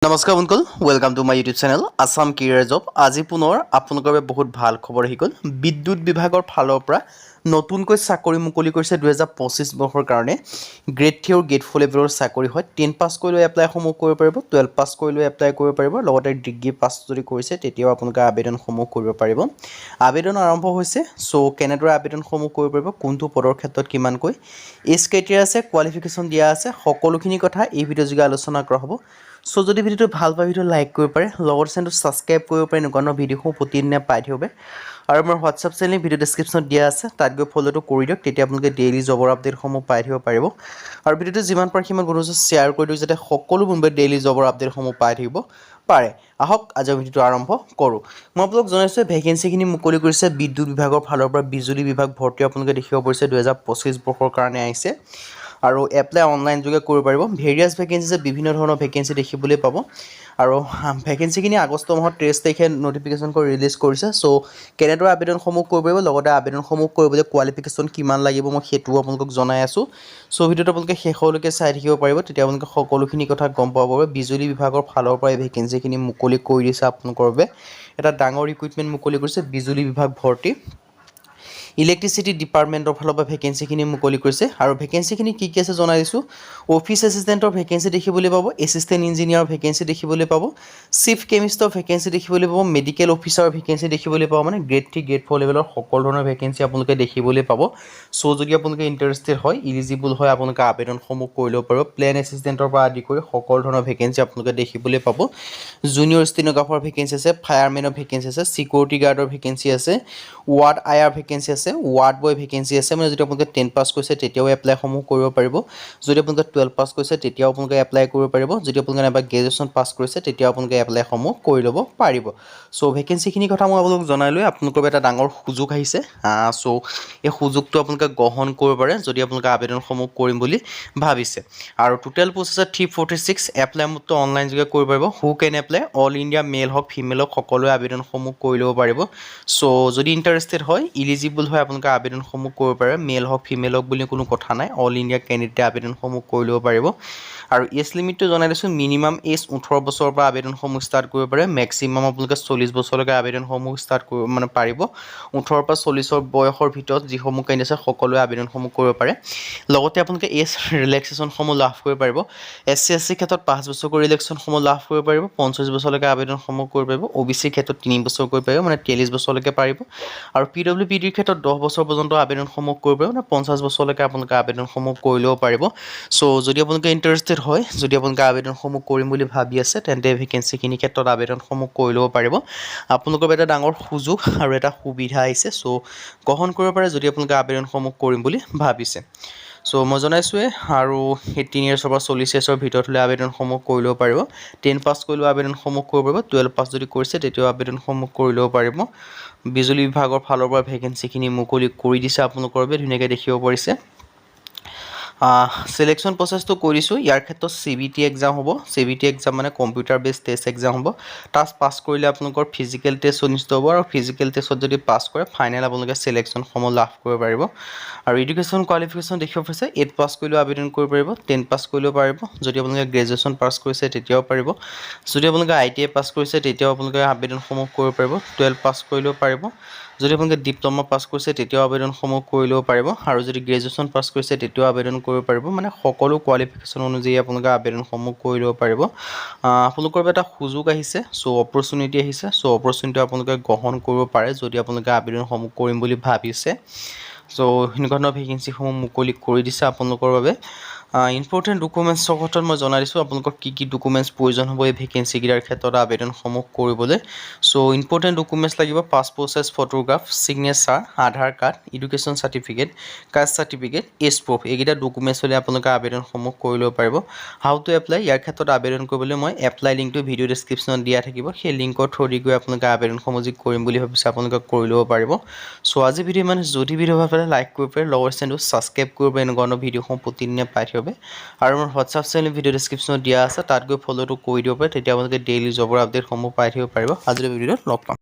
নমস্কাৰ বন্ধুসকল, welcome to my YouTube channel Assam career job. আজি পুনৰ আপোনালোকৰ বাবে বহুত ভাল খবৰ আহি গ'ল। বিদ্যুৎ বিভাগৰ ফালৰ পৰা নতুনকৈ চাকৰি মুকলি কৰিছে 2025 বৰ্ষৰ কাৰণে। গ্ৰেড 3 আৰু গ্ৰেড 4 লেভেলৰ চাকৰি হয়। 10 পাছ কৰিলেও এপ্লাইসমূহ কৰিব পাৰিব, 12 পাছ কৰিলেও এপ্লাই কৰিব পাৰিব, লগতে ডিগ্ৰী পাছ যদি কৰিছে তেতিয়াও আপোনালোকে আবেদনসমূহ কৰিব পাৰিব। আবেদন আৰম্ভ হৈছে। চ' কেনেদৰে আবেদনসমূহ কৰিব পাৰিব, কোনটো পদৰ ক্ষেত্ৰত কিমানকৈ, এজ ক্ৰাইটেৰিয়া আছে, কোৱালিফিকেশ্যন দিয়া আছে, সকলোখিনি কথা এই ভিডিঅ' যোগে আলোচনা কৰা হ'ব। চ' যদি ভিডিঅ'টো ভাল পায় ভিডিঅ' লাইক কৰিব পাৰে, লগতে চেনেলটো ছাবস্ক্ৰাইব কৰিব পাৰে, এনেকুৱা ধৰণৰ ভিডিঅ'সমূহ প্ৰতিদিনে পাই থাকিব। আৰু মোৰ হোৱাটছআপ চেনেল ভিডিঅ' ডেছক্ৰিপশ্যনত দিয়া আছে, তাত গৈ ফ'ল'টো কৰি দিয়ক, তেতিয়া আপোনালোকে ডেইলি জবৰ আপডেটসমূহ পাই থাকিব পাৰিব। আৰু ভিডিঅ'টো যিমান পাৰে সিমান বন্ধুৰ ওচৰত শ্বেয়াৰ কৰি দিয়ক, যাতে সকলো বন্ধুৱে ডেইলি জবৰ আপডেটসমূহ পাই থাকিব পাৰে। আহক আজি ভিডিঅ'টো আৰম্ভ কৰোঁ। মই আপোনালোক জনাইছোঁ ভেকেঞ্চিখিনি মুকলি কৰিছে বিদ্যুৎ বিভাগৰ ফালৰ পৰা। বিজুলী বিভাগ ভৰ্তি আপোনালোকে দেখিব পাৰিছে 2025 বৰ্ষৰ কাৰণে আহিছে। আৰু এপ্লাই অনলাইন যোগে কৰিব পাৰিব। ভেৰিয়াছ ভেকেঞ্চি, বিভিন্ন ধৰণৰ ভেকেঞ্চি দেখিবলৈ পাব। আৰু ভেকেঞ্চিখিনি আগষ্ট মাহৰ 23 তাৰিখে নটিফিকেশ্যন কৰি ৰিলিজ কৰিছে। চ' কেনেদৰে আবেদনসমূহ কৰিব পাৰিব, লগতে আবেদনসমূহ কৰিবলৈ কোৱালিফিকেশ্যন কিমান লাগিব মই সেইটোও আপোনালোকক জনাই আছোঁ। চ' ভিডিঅ'টো আপোনালোকে শেষলৈকে চাই থাকিব পাৰিব, তেতিয়া আপোনালোকে সকলোখিনি কথা গম পাব পাৰিব। বিজুলী বিভাগৰ ফালৰ পৰা এই ভেকেঞ্চিখিনি মুকলি কৰি দিছে আপোনালোকৰ বাবে। এটা ডাঙৰ ৰিক্ৰুইটমেণ্ট মুকলি কৰিছে বিজুলী বিভাগ ভৰ্তি। ইলেক্ট্ৰিচিটি ডিপাৰ্টমেণ্টৰ ফালৰ পৰা ভেকেঞ্চিখিনি মুকলি কৰিছে। আৰু ভেকেঞ্চিখিনি কি আছে জনাই দিছোঁ। অফিচ এছিষ্টেণ্টৰ ভেকেঞ্চি দেখিবলৈ পাব, এছিষ্টেণ্ট ইঞ্জিনিয়াৰৰ ভেকেঞ্চি দেখিবলৈ পাব, চিফ কেমিষ্টৰ ভেকেঞ্চি দেখিবলৈ পাব, মেডিকেল অফিচাৰৰ ভেকেঞ্চি দেখিবলৈ পাব। মানে গ্ৰেড 3 গ্ৰেড 4 লেভেলৰ সকলো ধৰণৰ ভেকেঞ্চি আপোনালোকে দেখিবলৈ পাব। চ' যদি আপোনালোকে ইণ্টাৰেষ্টেড হয়, ইলিজিবল হয়, আপোনালোকে আবেদনসমূহ কৰি ল'ব পাৰিব। প্লেন এছিষ্টেণ্টৰ পৰা আদি কৰি সকলো ধৰণৰ ভেকেঞ্চি আপোনালোকে দেখিবলৈ পাব। জুনিয়ৰ ষ্টেন'গ্ৰাফাৰ ভেকেঞ্চি আছে, ফায়াৰমেনৰ ভেকেঞ্চি আছে, চিকিউৰিটি গাৰ্ডৰ ভেকেঞ্চি আছে, ৱাৰ্ড আয়াৰ ভেকেঞ্চি আছে, ৱাৰ্ড বয় ভেকেঞ্চি আছে। মানে যদি আপোনালোকে 10 পাছ কৰিছে তেতিয়াও এপ্লাইসমূহ কৰিব পাৰিব। যদি আপোনালোকে 12 পাছ কৰিছে তেতিয়াও আপোনালোকে এপ্লাই কৰিব পাৰিব। যদি আপোনালোকে নাইবা গ্ৰেজুৱেশ্যন পাছ কৰিছে তেতিয়াও আপোনালোকে এপ্লাইসমূহ কৰি ল'ব পাৰিব। চ' ভেকেঞ্চিখিনিৰ কথা মই আপোনালোকক জনাই লৈ আপোনালোকৰ এটা ডাঙৰ সুযোগ আহিছে। চ' এই সুযোগটো আপোনালোকে গ্ৰহণ কৰিব পাৰে যদি আপোনালোকে আবেদনসমূহ কৰিম বুলি ভাবিছে। আৰু টোটেল প'ষ্ট আছে 346। এপ্লাই মোডটো অনলাইন যোগে কৰিব পাৰিব। হু কেন এপ্লাই, অল ইণ্ডিয়া মেল হওক ফিমেল হওক সকলোৱে আবেদনসমূহ কৰি ল'ব পাৰিব। চ' যদি ইণ্টাৰেষ্টেড হয়, ইলিজিবল হয়, আপোনালোকে আবেদনসমূহ কৰিব পাৰে। মেল হওক ফিমেল হওক বুলি কোনো কথা নাই, অল ইণ্ডিয়া কেণ্ডিডেটে আবেদনসমূহ কৰি ল'ব পাৰিব। আৰু এজ লিমিটটো জনাই দিছোঁ, মিনিমাম এজ 18 বছৰৰ পৰা আবেদনসমূহ ষ্টাৰ্ট কৰিব পাৰে। মেক্সিমাম আপোনালোকে 40 বছৰলৈকে আবেদনসমূহ ষ্টাৰ্ট কৰিব পাৰিব। 18 পৰা 40 বয়সৰ ভিতৰত যিসমূহ কেণ্ডিডেট আছে সকলোৱে আবেদনসমূহ কৰিব পাৰে। লগতে আপোনালোকে এজ ৰিলেক্সেশ্যনসমূহ লাভ কৰিব পাৰিব। SC SC ক্ষেত্ৰত 5 বছৰকৈ ৰিলেক্সেশ্যনসমূহ লাভ কৰিব পাৰিব। 45 বছৰলৈকে আবেদনসমূহ কৰিব পাৰিব। OBC ক্ষেত্ৰত 3 বছৰ কৰিব পাৰিব, মানে 43 বছৰলৈকে পাৰিব। আৰু PWBDৰ ক্ষেত্ৰত 10 বছৰ পৰ্যন্ত আবেদনসমূহ কৰিব পাৰিব, মানে 50 বছৰলৈকে আপোনালোকে আবেদনসমূহ কৰি ল'ব পাৰিব। চ' যদি আপোনালোকে ইণ্টাৰেষ্টেড হয়, যদি আপোনালোকে আবেদনসমূহ কৰিম বুলি ভাবি আছে, তেন্তে ভেকেঞ্চিখিনিৰ ক্ষেত্ৰত আবেদনসমূহ কৰি ল'ব পাৰিব। আপোনালোকৰ এটা ডাঙৰ সুযোগ আৰু এটা সুবিধা আহিছে। চ' গ্ৰহণ কৰিব পাৰে যদি আপোনালোকে আবেদনসমূহ কৰিম বুলি ভাবিছে। চ' মই জনাইছোঁৱে। আৰু 18 ইয়াৰ্ছৰ পৰা 40 ইয়াৰ্ছৰ ভিতৰত হ'লে আবেদনসমূহ কৰি ল'ব পাৰিব। 10 পাছ কৰিলেও আবেদনসমূহ কৰিব পাৰিব। 12 পাছ যদি কৰিছে তেতিয়াও আবেদনসমূহ কৰি ল'ব পাৰিব। বিজুলী বিভাগৰ ফালৰ পৰা ভেকেঞ্চিখিনি মুকলি কৰি দিছে আপোনালোকৰ বাবে, ধুনীয়াকৈ দেখিব পাৰিছে। চিলেকশ্যন প্ৰচেছটো কৈ দিছোঁ। ইয়াৰ ক্ষেত্ৰত CBT এক্সাম হ'ব। CBT এক্সাম মানে কম্পিউটাৰ বেছ টেষ্ট এক্সাম হ'ব। তাত পাছ কৰিলে আপোনালোকৰ ফিজিকেল টেষ্ট অনুষ্ঠিত হ'ব। আৰু ফিজিকেল টেষ্টত যদি পাছ কৰে, ফাইনেল আপোনালোকে চিলেকশ্যনসমূহ লাভ কৰিব পাৰিব। আৰু এডুকেশ্যন কোৱালিফিকেশ্যন দেখিব পাৰিছে, 8 পাছ কৰিলেও আবেদন কৰিব পাৰিব, 10 পাছ কৰিলেও পাৰিব। যদি আপোনালোকে গ্ৰেজুৱেশ্যন পাছ কৰিছে তেতিয়াও পাৰিব। যদি আপোনালোকে ITI পাছ কৰিছে তেতিয়াও আপোনালোকে আবেদনসমূহ কৰিব পাৰিব। 12 পাছ কৰিলেও পাৰিব। যদি আপোনালোকে ডিপ্ল'মা পাছ কৰিছে তেতিয়াও আবেদনসমূহ কৰি ল'ব পাৰিব। আৰু যদি গ্ৰেজুৱেশ্যন পাছ কৰিছে তেতিয়াও আবেদন কৰিব পাৰিব। মানে সকলো কোৱালিফিকেশ্যন অনুযায়ী আপোনালোকে আবেদনসমূহ কৰি ল'ব পাৰিব। আপোনালোকৰ এটা সুযোগ আহিছে। চ' অপৰচুনিটি আহিছে। চ' অপৰচুনিটি আপোনালোকে গ্ৰহণ কৰিব পাৰে যদি আপোনালোকে আবেদনসমূহ কৰিম বুলি ভাবিছে। চ' এনেকুৱা ধৰণৰ ভেকেঞ্চিসমূহ মুকলি কৰি দিছে আপোনালোকৰ বাবে। ইম্পৰ্টেণ্ট ডকুমেণ্টছৰ ক্ষেত্ৰত মই জনাই দিছোঁ আপোনালোকৰ কি কি ডকুমেণ্টছ প্ৰয়োজন হ'ব এই ভেকেঞ্চিকেইটাৰ ক্ষেত্ৰত আবেদনসমূহ কৰিবলৈ। চ' ইম্পৰ্টেণ্ট ডকুমেণ্টছ লাগিব, passport size photograph, signature, Aadhaar card, education certificate, caste certificate, age proof, এইকেইটা ডকুমেণ্টছ হ'লে আপোনালোকে আবেদনসমূহ কৰি ল'ব পাৰিব। হাউ টু এপ্লাই, ইয়াৰ ক্ষেত্ৰত আবেদন কৰিবলৈ মই এপ্লাই লিংকটো ভিডিঅ' ডেছক্ৰিপশ্যনত দিয়া থাকিব। সেই লিংকৰ থ্ৰুদি গৈ আপোনালোকে আবেদনসমূহ যি কৰিম বুলি ভাবিছে আপোনালোকে কৰি ল'ব পাৰিব। চ' আজি ভিডিঅ' মানে যদি ভিডিঅ' ভাল পালে লাইক কৰিব পাৰে, লগৰ চেনেলটো ছাবস্ক্ৰাইব কৰিব পাৰে, এনেকুৱা ধৰণৰ ভিডিঅ'সমূহ প্ৰতিদিনে পাই থাকিব। আৰু মোৰ হোৱাটছআপ চেনেল ভিডিঅ' ডেছক্ৰিপশ্যনত দিয়া আছে, তাত গৈ ফ'ল'টো কৰি দিব পাৰে, তেতিয়া আপোনালোকে ডেইলি জবৰ আপডেটসমূহ পাই থাকিব পাৰিব। আজিৰ ভিডিঅ'ত লগ পাম।